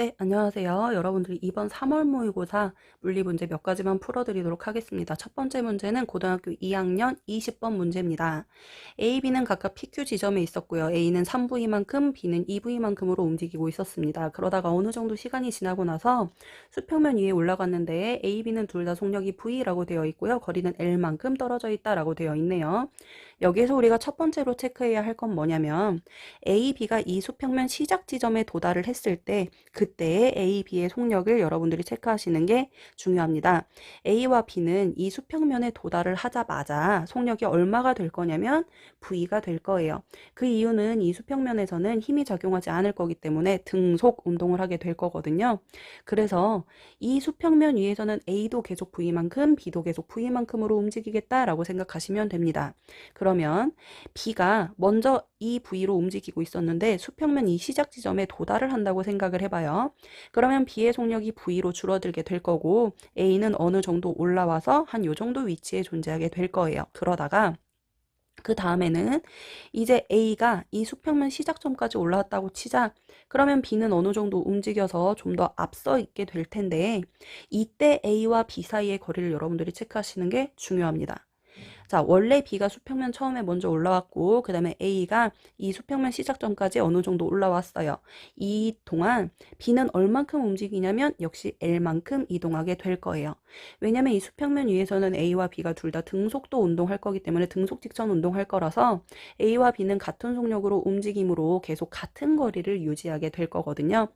네, 안녕하세요. 여러분들이 이번 3월 모의고사 물리 문제 몇 가지만 풀어드리도록 하겠습니다. 첫 번째 문제는 고등학교 2학년 20번 문제입니다. A, B는 각각 PQ 지점에 있었고요. A는 3V만큼, B는 2V만큼으로 움직이고 있었습니다. 그러다가 어느 정도 시간이 지나고 나서 수평면 위에 올라갔는데 A, B는 둘 다 속력이 V라고 되어 있고요. 거리는 L만큼 떨어져 있다라고 되어 있네요. 여기에서 우리가 첫 번째로 체크해야 할 건 뭐냐면 A, B가 이 수평면 시작 지점에 도달을 했을 때 그때의 A, B의 속력을 여러분들이 체크하시는 게 중요합니다. A와 B는 이 수평면에 도달을 하자마자 속력이 얼마가 될 거냐면 V가 될 거예요. 그 이유는 이 수평면에서는 힘이 작용하지 않을 거기 때문에 등속 운동을 하게 될 거거든요. 그래서 이 수평면 위에서는 A도 계속 V만큼, B도 계속 V만큼으로 움직이겠다라고 생각하시면 됩니다. 그러면 B가 먼저 이 V로 움직이고 있었는데 수평면 이 시작 지점에 도달을 한다고 생각을 해봐요. 그러면 B의 속력이 V로 줄어들게 될 거고 A는 어느 정도 올라와서 한 요 정도 위치에 존재하게 될 거예요. 그러다가 그 다음에는 이제 A가 이 수평면 시작점까지 올라왔다고 치자. 그러면 B는 어느 정도 움직여서 좀 더 앞서 있게 될 텐데 이때 A와 B 사이의 거리를 여러분들이 체크하시는 게 중요합니다. 자, 원래 B가 수평면 처음에 먼저 올라왔고 그 다음에 A가 이 수평면 시작점까지 어느 정도 올라왔어요. 이 동안 B는 얼만큼 움직이냐면 역시 L만큼 이동하게 될 거예요. 왜냐면 이 수평면 위에서는 A와 B가 둘 다 등속도 운동할 거기 때문에 등속 직전 운동할 거라서 A와 B는 같은 속력으로 움직임으로 계속 같은 거리를 유지하게 될 거거든요.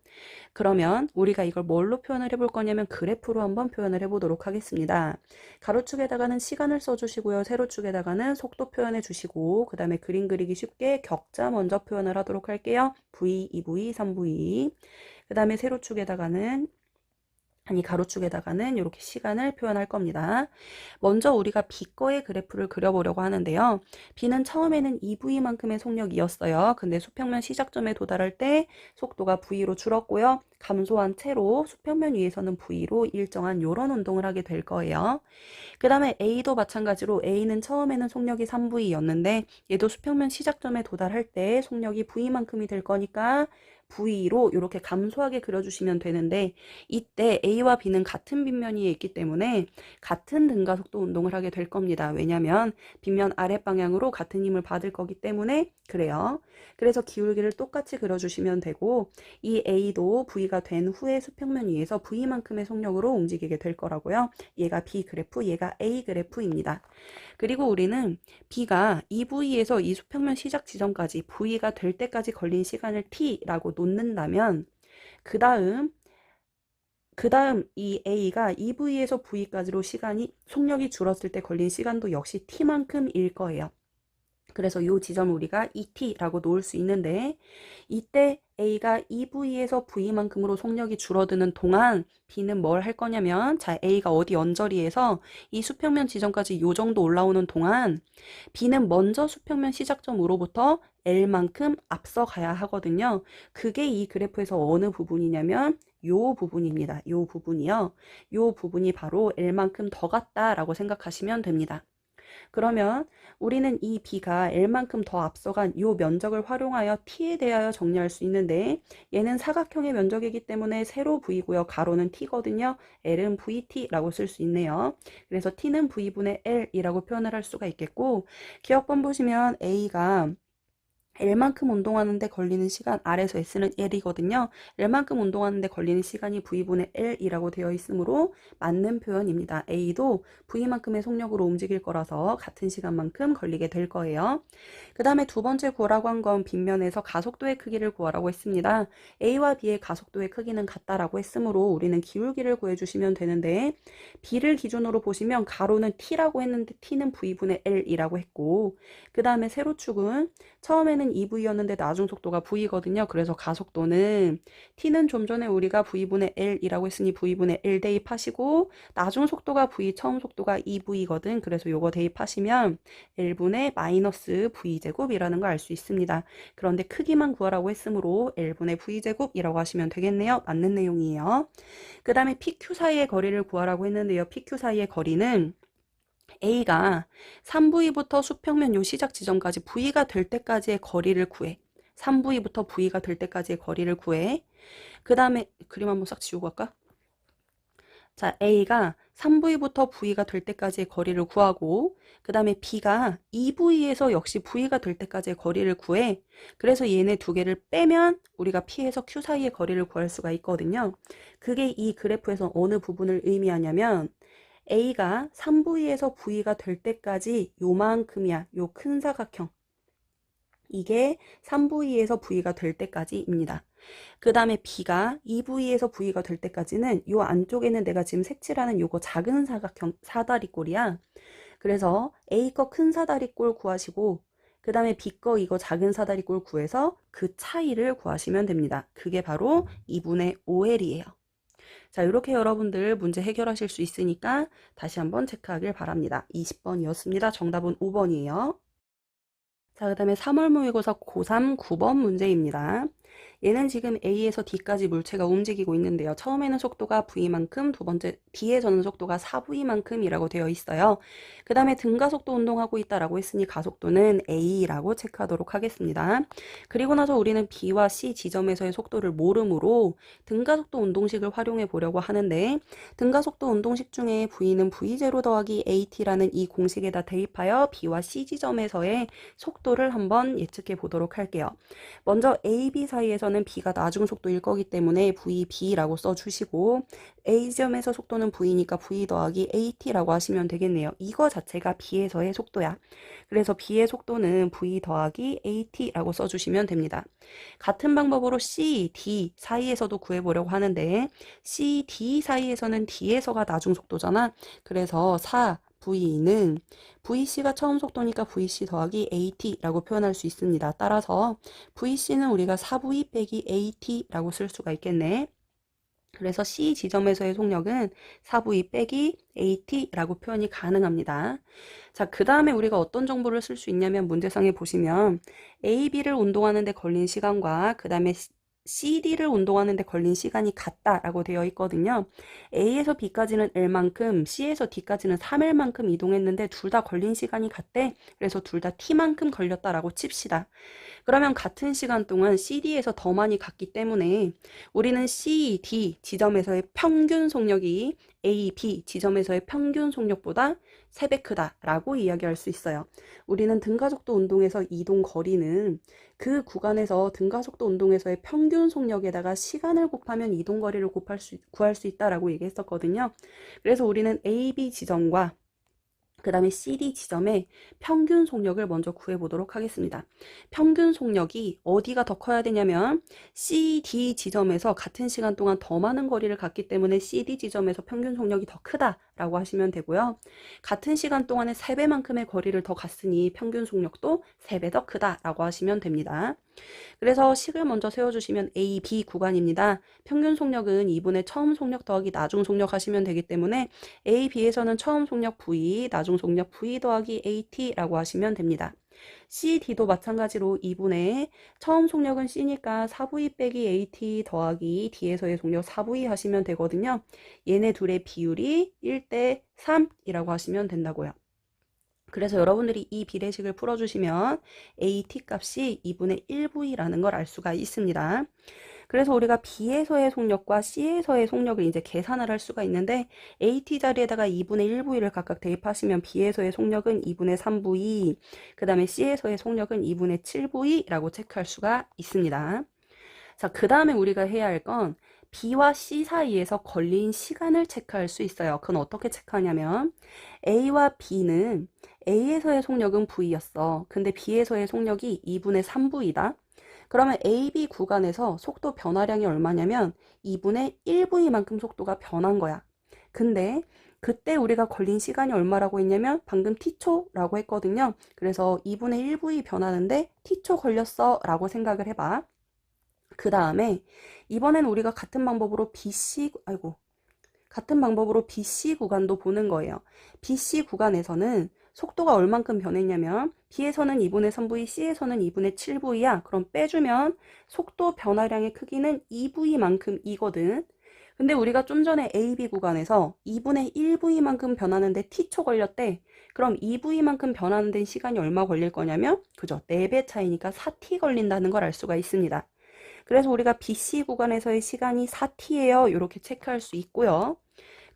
그러면 우리가 이걸 뭘로 표현을 해볼 거냐면 그래프로 한번 표현을 해보도록 하겠습니다. 가로축에다가는 시간을 써주시고요. 세로축에다가는 속도 표현해 주시고 그 다음에 그림 그리기 쉽게 격자 먼저 표현을 하도록 할게요. V, 2V, 3V 그 다음에 세로축에다가는 가로축에다가는 이렇게 시간을 표현할 겁니다. 먼저 우리가 B 거의 그래프를 그려보려고 하는데요. B는 처음에는 2V만큼의 속력이었어요. 근데 수평면 시작점에 도달할 때 속도가 V로 줄었고요. 감소한 채로 수평면 위에서는 V로 일정한 이런 운동을 하게 될 거예요. 그 다음에 A도 마찬가지로 A는 처음에는 속력이 3V였는데 얘도 수평면 시작점에 도달할 때 속력이 V만큼이 될 거니까 V로 이렇게 감소하게 그려주시면 되는데 이때 A와 B는 같은 빗면 위에 있기 때문에 같은 등가속도 운동을 하게 될 겁니다. 왜냐하면 빗면 아랫방향으로 같은 힘을 받을 거기 때문에 그래요. 그래서 기울기를 똑같이 그려주시면 되고 이 A도 V가 된 후에 수평면 위에서 V만큼의 속력으로 움직이게 될 거라고요. 얘가 B 그래프, 얘가 A 그래프입니다. 그리고 우리는 B가 2V에서 이 수평면 시작 지점까지 V가 될 때까지 걸린 시간을 T라고 놓는다면 그 다음 이 A가 2V에서 V까지로 속력이 줄었을 때 걸린 시간도 역시 T만큼일 거예요. 그래서 이 지점을 우리가 ET라고 놓을 수 있는데 이때 A가 2V에서 V만큼으로 속력이 줄어드는 동안 B는 뭘 할 거냐면 자 A가 어디 언저리에서 이 수평면 지점까지 요 정도 올라오는 동안 B는 먼저 수평면 시작점으로부터 L만큼 앞서 가야 하거든요. 그게 이 그래프에서 어느 부분이냐면 요 부분입니다. 요 부분이요. 요 부분이 바로 L만큼 더 갔다라고 생각하시면 됩니다. 그러면 우리는 이 B가 L만큼 더 앞서간 이 면적을 활용하여 T에 대하여 정리할 수 있는데 얘는 사각형의 면적이기 때문에 세로 V고요. 가로는 T거든요. L은 VT라고 쓸 수 있네요. 그래서 T는 V분의 L이라고 표현을 할 수가 있겠고 기억번 보시면 A가 L만큼 운동하는데 걸리는 시간 R에서 S는 L이거든요. L만큼 운동하는데 걸리는 시간이 V분의 L이라고 되어 있으므로 맞는 표현입니다. A도 V만큼의 속력으로 움직일 거라서 같은 시간만큼 걸리게 될 거예요. 그 다음에 두 번째 구하라고 한 건 빗면에서 가속도의 크기를 구하라고 했습니다. A와 B의 가속도의 크기는 같다라고 했으므로 우리는 기울기를 구해주시면 되는데 B를 기준으로 보시면 가로는 T라고 했는데 T는 V분의 L이라고 했고 그 다음에 세로축은 처음에는 2V였는데 나중 속도가 V거든요. 그래서 가속도는 T는 좀 전에 우리가 V분의 L이라고 했으니 V분의 L 대입하시고 나중 속도가 V, 처음 속도가 2V거든. 그래서 요거 대입하시면 L분의 마이너스 V제곱이라는 걸 알 수 있습니다. 그런데 크기만 구하라고 했으므로 L분의 V제곱이라고 하시면 되겠네요. 맞는 내용이에요. 그 다음에 PQ 사이의 거리를 구하라고 했는데요. PQ 사이의 거리는 A가 3V부터 수평면 요 시작 지점까지 V가 될 때까지의 거리를 구해. 3V부터 V가 될 때까지의 거리를 구해. 그 다음에 그림 한번 싹 지우고 갈까? 자, A가 3V부터 V가 될 때까지의 거리를 구하고, 그 다음에 B가 2V에서 역시 V가 될 때까지의 거리를 구해. 그래서 얘네 두 개를 빼면 우리가 P에서 Q 사이의 거리를 구할 수가 있거든요. 그게 이 그래프에서 어느 부분을 의미하냐면, A가 3V에서 V가 될 때까지 요만큼이야. 요 큰 사각형. 이게 3V에서 V가 될 때까지입니다. 그 다음에 B가 2V에서 V가 될 때까지는 요 안쪽에는 내가 지금 색칠하는 요거 작은 사각형 사다리꼴이야. 그래서 A 거 큰 사다리꼴 구하시고, 그 다음에 B 거 이거 작은 사다리꼴 구해서 그 차이를 구하시면 됩니다. 그게 바로 2분의 5L이에요. 자, 이렇게 여러분들 문제 해결하실 수 있으니까 다시 한번 체크하길 바랍니다. 20번이었습니다. 정답은 5번이에요. 자, 그 다음에 3월 모의고사 고3 9번 문제입니다. 얘는 지금 A에서 D까지 물체가 움직이고 있는데요. 처음에는 속도가 V만큼, 두 번째 D에서는 속도가 4V만큼이라고 되어 있어요. 그 다음에 등가속도 운동하고 있다라고 했으니 가속도는 A라고 체크하도록 하겠습니다. 그리고 나서 우리는 B와 C 지점에서의 속도를 모르므로 등가속도 운동식을 활용해 보려고 하는데, 등가속도 운동식 중에 V는 V0 더하기 AT라는 이 공식에다 대입하여 B와 C 지점에서의 속도를 한번 예측해 보도록 할게요. 먼저 A, B 사이에서는 B가 나중 속도일 거기 때문에 VB라고 써주시고, A점에서 속도는 V니까 V 더하기 AT라고 하시면 되겠네요. 이거 자체가 B에서의 속도야. 그래서 B의 속도는 V 더하기 AT라고 써주시면 됩니다. 같은 방법으로 C, D 사이에서도 구해보려고 하는데, C, D 사이에서는 D에서가 나중 속도잖아. 그래서 4V는 VC가 처음 속도니까 VC 더하기 AT라고 표현할 수 있습니다. 따라서 VC는 우리가 4V 빼기 AT라고 쓸 수가 있겠네. 그래서 C 지점에서의 속력은 4V 빼기 AT라고 표현이 가능합니다. 자, 그 다음에 우리가 어떤 정보를 쓸 수 있냐면 문제상에 보시면 A, B를 운동하는 데 걸린 시간과 그 다음에 CD를 운동하는 데 걸린 시간이 같다라고 되어 있거든요. A에서 B까지는 L만큼, C에서 D까지는 3L만큼 이동했는데 둘 다 걸린 시간이 같대. 그래서 둘 다 T만큼 걸렸다라고 칩시다. 그러면 같은 시간 동안 CD에서 더 많이 갔기 때문에 우리는 C, D 지점에서의 평균 속력이 A, B 지점에서의 평균 속력보다 3배 크다라고 이야기할 수 있어요. 우리는 등가속도 운동에서 이동 거리는 그 구간에서 등가속도 운동에서의 평균 속력에다가 시간을 곱하면 이동 거리를 구할 수 있다라고 얘기했었거든요. 그래서 우리는 A, B 지점과 그 다음에 CD 지점의 평균 속력을 먼저 구해보도록 하겠습니다. 평균 속력이 어디가 더 커야 되냐면 CD 지점에서 같은 시간 동안 더 많은 거리를 갔기 때문에 CD 지점에서 평균 속력이 더 크다라고 하시면 되고요. 같은 시간 동안에 3배만큼의 거리를 더 갔으니 평균 속력도 3배 더 크다라고 하시면 됩니다. 그래서 식을 먼저 세워주시면 A, B 구간입니다. 평균 속력은 2분의 처음 속력 더하기 나중 속력 하시면 되기 때문에 A, B에서는 처음 속력 V, 나중 속력 V 더하기 AT라고 하시면 됩니다. C, D도 마찬가지로 2분의 처음 속력은 C니까 4V 빼기 AT 더하기 D에서의 속력 4V 하시면 되거든요. 얘네 둘의 비율이 1대 3이라고 하시면 된다고요. 그래서 여러분들이 이 비례식을 풀어주시면 AT 값이 2분의 1V라는 걸 알 수가 있습니다. 그래서 우리가 B에서의 속력과 C에서의 속력을 이제 계산을 할 수가 있는데 AT 자리에다가 2분의 1V를 각각 대입하시면 B에서의 속력은 2분의 3V, 그 다음에 C에서의 속력은 2분의 7V라고 체크할 수가 있습니다. 자, 그 다음에 우리가 해야 할 건 B와 C 사이에서 걸린 시간을 체크할 수 있어요. 그건 어떻게 체크하냐면 A와 B는 A에서의 속력은 V였어. 근데 B에서의 속력이 2분의 3V다. 그러면 AB 구간에서 속도 변화량이 얼마냐면 2분의 1V만큼 속도가 변한 거야. 근데 그때 우리가 걸린 시간이 얼마라고 했냐면 방금 T초라고 했거든요. 그래서 2분의 1V 변하는데 T초 걸렸어 라고 생각을 해봐. 그 다음에 이번엔 우리가 같은 방법으로 BC 구간도 보는 거예요. BC 구간에서는 속도가 얼만큼 변했냐면 B에서는 2분의 3V, C에서는 2분의 7V야. 그럼 빼주면 속도 변화량의 크기는 2V만큼이거든. 근데 우리가 좀 전에 AB 구간에서 2분의 1V만큼 변하는데 T초 걸렸대. 그럼 EV만큼 변하는 데는 시간이 얼마 걸릴 거냐면, 그죠? 4배 차이니까 4t 걸린다는 걸 알 수가 있습니다. 그래서 우리가 BC 구간에서의 시간이 4t예요. 이렇게 체크할 수 있고요.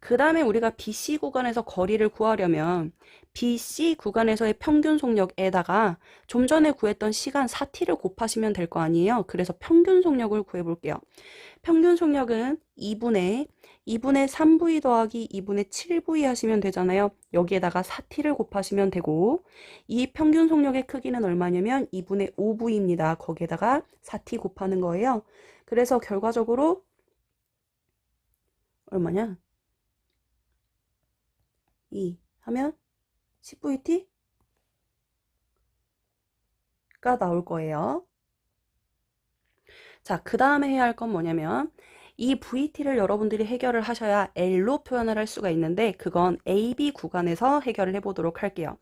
그 다음에 우리가 BC 구간에서 거리를 구하려면 BC 구간에서의 평균 속력에다가 좀 전에 구했던 시간 4t를 곱하시면 될 거 아니에요. 그래서 평균 속력을 구해볼게요. 평균 속력은 2분의 3v 더하기 2분의 7v 하시면 되잖아요. 여기에다가 4t를 곱하시면 되고, 이 평균 속력의 크기는 얼마냐면 2분의 5v입니다. 거기에다가 4t 곱하는 거예요. 그래서 결과적으로 얼마냐? 2 하면 10vt가 나올 거예요. 자, 그 다음에 해야 할 건 뭐냐면 이 VT를 여러분들이 해결을 하셔야 L로 표현을 할 수가 있는데, 그건 AB 구간에서 해결을 해보도록 할게요.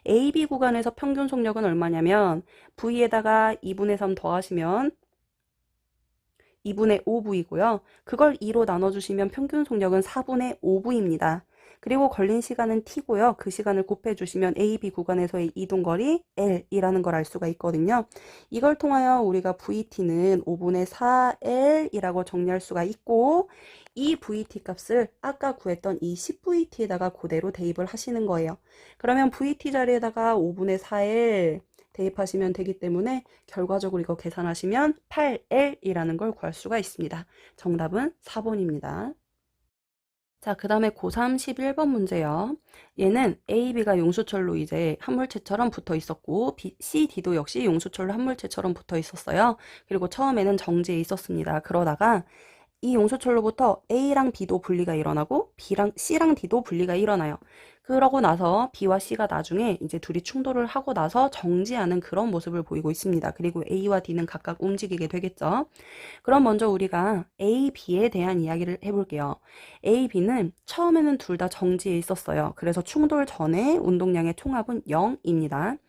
AB 구간에서 평균 속력은 얼마냐면 V에다가 2분의 3 더하시면 2분의 5V고요. 그걸 2로 나눠주시면 평균 속력은 4분의 5V입니다. 그리고 걸린 시간은 t고요. 그 시간을 곱해주시면 AB 구간에서의 이동거리 L이라는 걸 알 수가 있거든요. 이걸 통하여 우리가 VT는 5분의 4L이라고 정리할 수가 있고, 이 VT 값을 아까 구했던 이 10VT에다가 그대로 대입을 하시는 거예요. 그러면 VT 자리에다가 5분의 4L 대입하시면 되기 때문에 결과적으로 이거 계산하시면 8L이라는 걸 구할 수가 있습니다. 정답은 4번입니다. 자, 그 다음에 고3 11번 문제요. 얘는 A, B가 용수철로 이제 한물체처럼 붙어 있었고, C, D도 역시 용수철로 한물체처럼 붙어 있었어요. 그리고 처음에는 정지해 있었습니다. 그러다가 이 용수철로부터 A랑 B도 분리가 일어나고 B랑 C랑 D도 분리가 일어나요. 그러고 나서 B와 C가 나중에 이제 둘이 충돌을 하고 나서 정지하는 그런 모습을 보이고 있습니다. 그리고 A와 D는 각각 움직이게 되겠죠. 그럼 먼저 우리가 A, B에 대한 이야기를 해볼게요. A, B는 처음에는 둘 다 정지해 있었어요. 그래서 충돌 전에 운동량의 총합은 0입니다.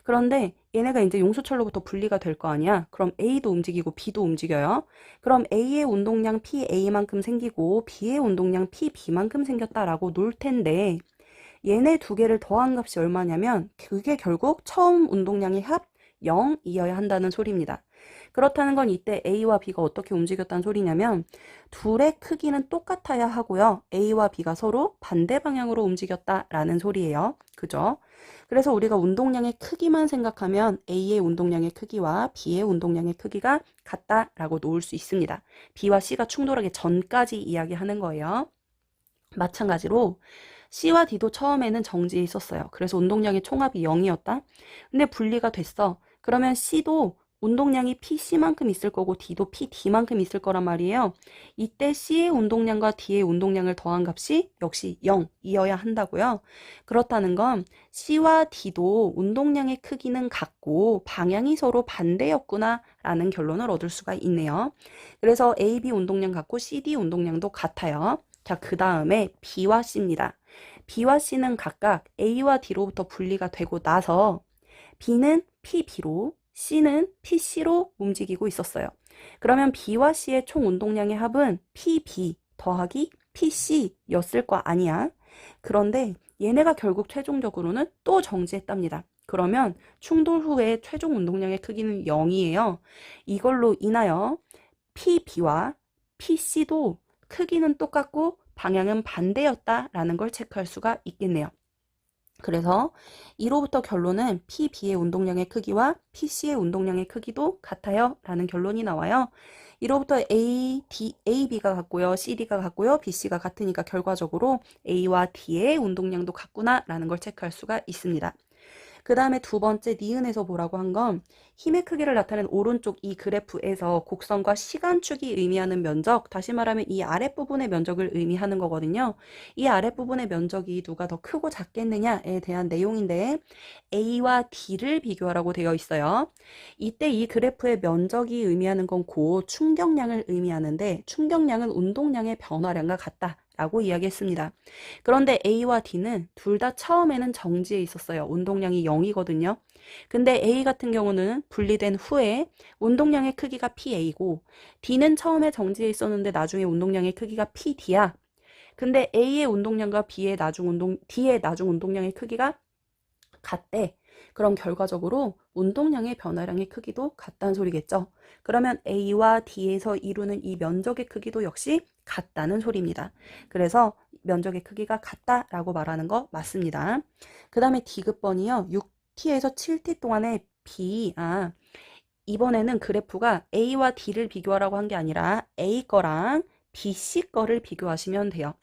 그런데 얘네가 이제 용수철로부터 분리가 될 거 아니야. 그럼 A도 움직이고 B도 움직여요. 그럼 A의 운동량 PA만큼 생기고 B의 운동량 PB만큼 생겼다라고 놓을 텐데, 얘네 두 개를 더한 값이 얼마냐면 그게 결국 처음 운동량의 합 0이어야 한다는 소리입니다. 그렇다는 건 이때 A와 B가 어떻게 움직였다는 소리냐면 둘의 크기는 똑같아야 하고요. A와 B가 서로 반대 방향으로 움직였다라는 소리예요. 그죠? 그래서 우리가 운동량의 크기만 생각하면 A의 운동량의 크기와 B의 운동량의 크기가 같다라고 놓을 수 있습니다. B와 C가 충돌하기 전까지 이야기하는 거예요. 마찬가지로 C와 D도 처음에는 정지해 있었어요. 그래서 운동량의 총합이 0이었다. 근데 분리가 됐어. 그러면 C도 운동량이 PC만큼 있을 거고 D도 PD만큼 있을 거란 말이에요. 이때 C의 운동량과 D의 운동량을 더한 값이 역시 0이어야 한다고요. 그렇다는 건 C와 D도 운동량의 크기는 같고 방향이 서로 반대였구나 라는 결론을 얻을 수가 있네요. 그래서 AB 운동량 같고 CD 운동량도 같아요. 자, 그 다음에 B와 C입니다. B와 C는 각각 A와 D로부터 분리가 되고 나서 B는 PB로, C는 PC로 움직이고 있었어요. 그러면 B와 C의 총 운동량의 합은 PB 더하기 PC였을 거 아니야. 그런데 얘네가 결국 최종적으로는 또 정지했답니다. 그러면 충돌 후에 최종 운동량의 크기는 0이에요. 이걸로 인하여 PB와 PC도 크기는 똑같고 방향은 반대였다라는 걸 체크할 수가 있겠네요. 그래서 이로부터 결론은 PB의 운동량의 크기와 PC의 운동량의 크기도 같아요 라는 결론이 나와요. 이로부터 AB가 같고요. CD가 같고요. BC가 같으니까 결과적으로 A와 D의 운동량도 같구나 라는 걸 체크할 수가 있습니다. 그 다음에 두 번째 니은에서 보라고 한 건 힘의 크기를 나타낸 오른쪽 이 그래프에서 곡선과 시간축이 의미하는 면적, 다시 말하면 이 아랫부분의 면적을 의미하는 거거든요. 이 아랫부분의 면적이 누가 더 크고 작겠느냐에 대한 내용인데 A와 D를 비교하라고 되어 있어요. 이때 이 그래프의 면적이 의미하는 건 고 충격량을 의미하는데 충격량은 운동량의 변화량과 같다. 라고 이야기했습니다. 그런데 A와 D는 둘 다 처음에는 정지해 있었어요. 운동량이 0이거든요. 근데 A 같은 경우는 분리된 후에 운동량의 크기가 PA고 D는 처음에 정지해 있었는데 나중에 운동량의 크기가 PD야. 근데 A의 운동량과 D의 나중 운동량의 크기가 같대. 그럼 결과적으로 운동량의 변화량의 크기도 같다는 소리겠죠. 그러면 A와 D에서 이루는 이 면적의 크기도 역시 같다는 소리입니다. 그래서 면적의 크기가 같다라고 말하는 거 맞습니다. 그 다음에 D급번이요. 6T에서 7T 동안의 이번에는 그래프가 A와 D를 비교하라고 한 게 아니라 A 거랑 BC 거를 비교하시면 돼요.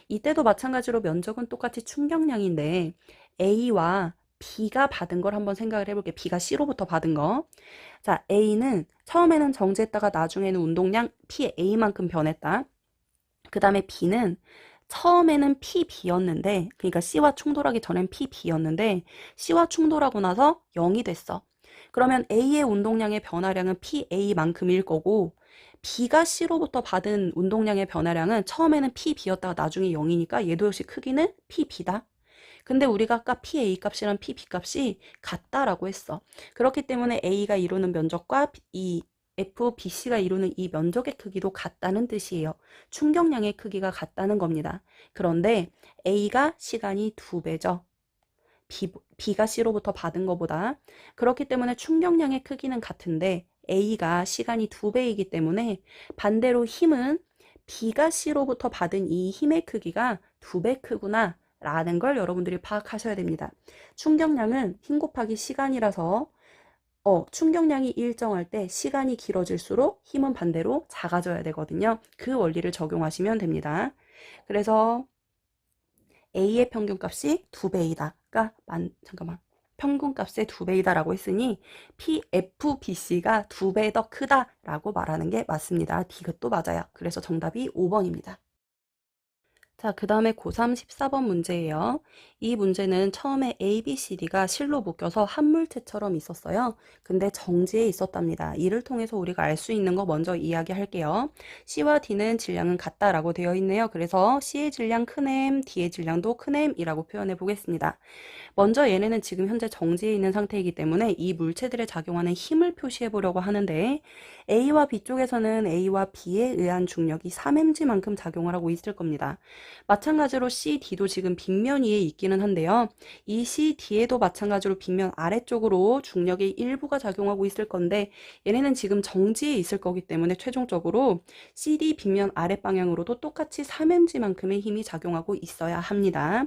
이때도 마찬가지로 면적은 똑같이 충격량인데 A와 B가 받은 걸 한번 생각을 해볼게요. B가 C로부터 받은 거. 자, A는 처음에는 정지했다가 나중에는 운동량 PA만큼 변했다. 그 다음에 B는 처음에는 PB였는데, 그러니까 C와 충돌하기 전엔 PB였는데 C와 충돌하고 나서 0이 됐어. 그러면 A의 운동량의 변화량은 PA만큼일 거고 B가 C로부터 받은 운동량의 변화량은 처음에는 PB였다가 나중에 0이니까 얘도 역시 크기는 PB다. 근데 우리가 아까 PA 값이랑 PB 값이 같다라고 했어. 그렇기 때문에 A가 이루는 면적과 이 FBC가 이루는 이 면적의 크기도 같다는 뜻이에요. 충격량의 크기가 같다는 겁니다. 그런데 A가 시간이 2배죠. B가 C로부터 받은 것보다. 그렇기 때문에 충격량의 크기는 같은데 A가 시간이 2배이기 때문에 반대로 힘은 B가 C로부터 받은 이 힘의 크기가 2배 크구나 라는 걸 여러분들이 파악하셔야 됩니다. 충격량은 힘 곱하기 시간이라서 충격량이 일정할 때 시간이 길어질수록 힘은 반대로 작아져야 되거든요. 그 원리를 적용하시면 됩니다. 그래서 A의 평균값이 2배이다. 잠깐만. 평균값의 2배이다 라고 했으니 PFBC가 2배 더 크다 라고 말하는 게 맞습니다. D급도 맞아요. 그래서 정답이 5번입니다. 자, 그 다음에 고3 14번 문제예요. 이 문제는 처음에 A, B, C, D가 실로 묶여서 한 물체처럼 있었어요. 근데 정지에 있었답니다. 이를 통해서 우리가 알 수 있는 거 먼저 이야기할게요. C와 D는 질량은 같다라고 되어 있네요. 그래서 C의 질량 큰 M, D의 질량도 큰 M이라고 표현해 보겠습니다. 먼저 얘네는 지금 현재 정지해 있는 상태이기 때문에 이 물체들에 작용하는 힘을 표시해 보려고 하는데 A와 B 쪽에서는 A와 B에 의한 중력이 3mg만큼 작용을 하고 있을 겁니다. 마찬가지로 CD도 지금 빗면 위에 있기는 한데요. 이 CD에도 마찬가지로 빗면 아래쪽으로 중력의 일부가 작용하고 있을 건데 얘네는 지금 정지해 있을 거기 때문에 최종적으로 CD 빗면 아래 방향으로도 똑같이 3mg만큼의 힘이 작용하고 있어야 합니다.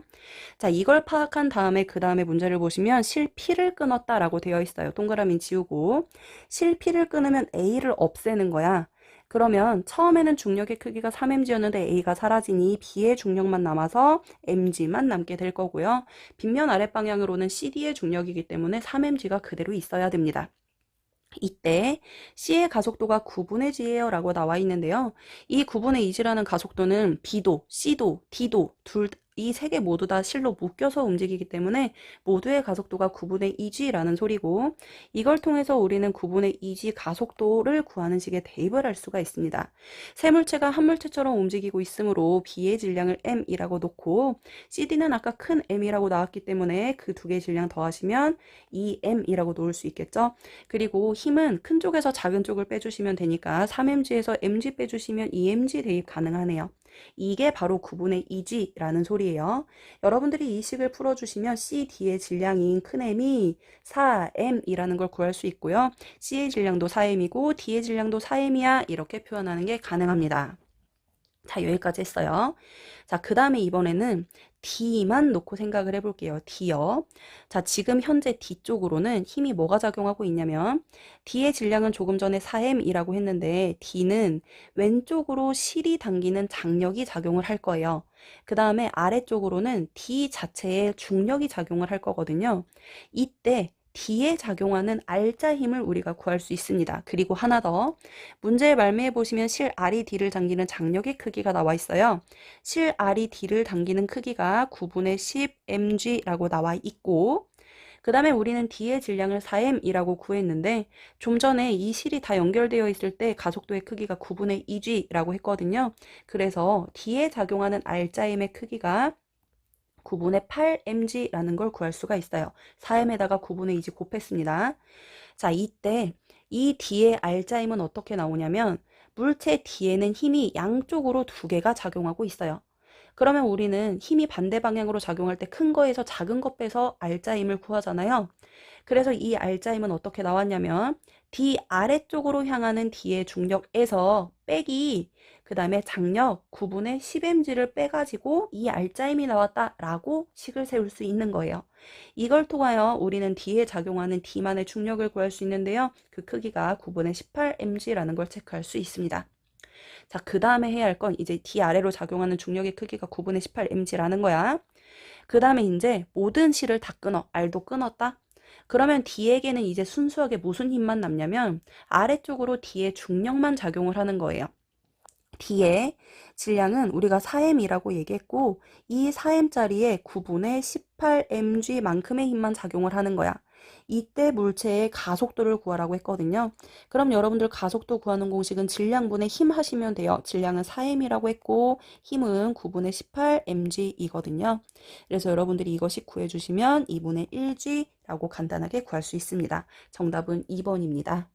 자, 이걸 파악한 다음에 그 다음에 문제를 보시면 실P를 끊었다라고 되어 있어요. 동그라미 지우고 실P를 끊으면 A를 없애는 거야. 그러면 처음에는 중력의 크기가 3mg였는데 A가 사라지니 B의 중력만 남아서 mg만 남게 될 거고요. 빗면 아랫방향으로는 CD의 중력이기 때문에 3mg가 그대로 있어야 됩니다. 이때 C의 가속도가 9분의 G예요 라고 나와 있는데요. 이 9분의 2G라는 가속도는 B도, C도, D도 이 세 개 모두 다 실로 묶여서 움직이기 때문에 모두의 가속도가 9분의 2G라는 소리고 이걸 통해서 우리는 9분의 2G 가속도를 구하는 식의 대입을 할 수가 있습니다. 세 물체가 한 물체처럼 움직이고 있으므로 B의 질량을 M이라고 놓고 CD는 아까 큰 M이라고 나왔기 때문에 그 두 개의 질량 더하시면 2M이라고 놓을 수 있겠죠. 그리고 힘은 큰 쪽에서 작은 쪽을 빼주시면 되니까 3mg에서 mg 빼주시면 2mg 대입 가능하네요. 이게 바로 9분의 2g라는 소리예요. 여러분들이 이 식을 풀어주시면 CD의 질량인 큰 M이 4M이라는 걸 구할 수 있고요. C의 질량도 4M이고 D의 질량도 4M이야 이렇게 표현하는 게 가능합니다. 자, 여기까지 했어요. 자, 그 다음에 이번에는 D만 놓고 생각을 해볼게요. D요. 자, 지금 현재 D 쪽으로는 힘이 뭐가 작용하고 있냐면 D의 질량은 조금 전에 4M이라고 했는데 D는 왼쪽으로 실이 당기는 장력이 작용을 할 거예요. 그 다음에 아래쪽으로는 D 자체의 중력이 작용을 할 거거든요. 이때 D에 작용하는 알짜 힘을 우리가 구할 수 있습니다. 그리고 하나 더 문제의 말미에 보시면 실 R이 D를 당기는 장력의 크기가 나와 있어요. 실 R이 D를 당기는 크기가 9분의 10mg라고 나와 있고 그 다음에 우리는 D의 질량을 4m이라고 구했는데 좀 전에 이 실이 다 연결되어 있을 때 가속도의 크기가 9분의 2g라고 했거든요. 그래서 D에 작용하는 알짜 힘의 크기가 9분의 8mg라는 걸 구할 수가 있어요. 4m에다가 9분의 2g 곱했습니다. 자, 이때 이 D의 알짜힘은 어떻게 나오냐면 물체 D에는 힘이 양쪽으로 두 개가 작용하고 있어요. 그러면 우리는 힘이 반대 방향으로 작용할 때 큰 거에서 작은 거 빼서 R자 힘을 구하잖아요. 그래서 이 R자 힘은 어떻게 나왔냐면 D 아래쪽으로 향하는 D의 중력에서 빼기 그 다음에 장력 9분의 10mg를 빼가지고 이 R자 힘이 나왔다라고 식을 세울 수 있는 거예요. 이걸 통하여 우리는 D에 작용하는 D만의 중력을 구할 수 있는데요. 그 크기가 9분의 18mg라는 걸 체크할 수 있습니다. 자, 그 다음에 해야 할 건 이제 D 아래로 작용하는 중력의 크기가 9분의 18mg라는 거야. 그 다음에 이제 모든 실을 다 끊어. R도 끊었다. 그러면 D에게는 이제 순수하게 무슨 힘만 남냐면 아래쪽으로 D의 중력만 작용을 하는 거예요. D의 질량은 우리가 4m이라고 얘기했고 이 4m짜리에 9분의 18mg만큼의 힘만 작용을 하는 거야. 이때 물체의 가속도를 구하라고 했거든요. 그럼 여러분들 가속도 구하는 공식은 질량분의 힘 하시면 돼요. 질량은 4m이라고 했고 힘은 9분의 18mg이거든요. 그래서 여러분들이 이것이 구해주시면 2분의 1g라고 간단하게 구할 수 있습니다. 정답은 2번입니다.